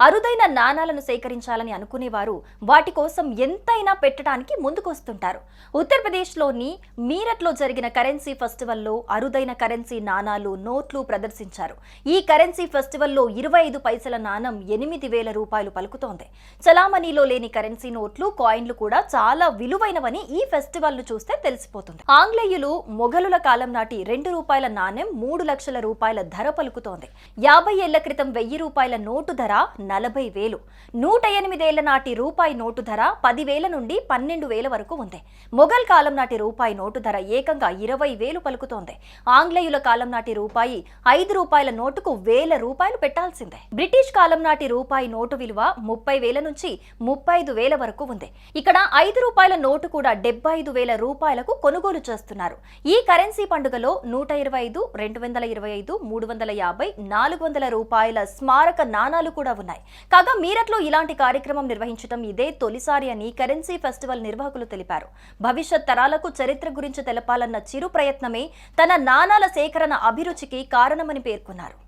అరుదైన నాణాలను సేకరించాలని అనుకునేవారు వాటి కోసం ఎంతైనా పెట్టడానికి ముందుకొస్తుంటారు. ఉత్తరప్రదేశ్లోని మీరట్లో జరిగిన కరెన్సీ ఫెస్టివల్లో అరుదైన కరెన్సీ నాణాలు, నోట్లు ప్రదర్శించారు. ఈ కరెన్సీ ఫెస్టివల్లో 25 పైసల నాణం 8,000 రూపాయలు పలుకుతోంది. చలామణిలో లేని కరెన్సీ నోట్లు, కాయిన్లు కూడా చాలా విలువైనవని ఈ ఫెస్టివల్ను చూస్తే తెలిసిపోతుంది. ఆంగ్లేయులు మొఘలుల కాలం నాటి 2 రూపాయల నాణెం 3 లక్షల రూపాయల ధర పలుకుతోంది. 50 ఏళ్ల క్రితం 1000 రూపాయల నోటు ధర 40,000. 108 ఏళ్ల నాటి రూపాయి నోటు ధర 10,000 నుండి 12,000 వరకు ఉంది. మొఘల్ కాలం నాటి రూపాయి నోటు ధర ఏకంగా 20,000 పలుకుతోంది. ఆంగ్లేయుల కాలం నాటి రూపాయి 5 రూపాయల నోటుకు 1,000 రూపాయలు పెట్టాల్సిందే. బ్రిటిష్ కాలం నాటి రూపాయి నోటు విలువ 30,000 నుంచి 35,000 వరకు ఉంది. ఇక్కడ 5 రూపాయల నోటు కూడా 75,000 రూపాయలకు కొనుగోలు చేస్తున్నారు. ఈ కరెన్సీ పండుగలో 125, 225, 350, 400 రూపాయల స్మారక నాణాలు కూడా ఉన్నాయి. కాగా మీరట్లో ఇలాంటి కార్యక్రమం నిర్వహించడం ఇదే తొలిసారి అని కరెన్సీ ఫెస్టివల్ నిర్వాహకులు తెలిపారు. భవిష్యత్ తరాలకు చరిత్ర గురించి తెలపాలన్న చిరు ప్రయత్నమే తన నాణాల సేకరణ అభిరుచికి కారణమని పేర్కొన్నారు.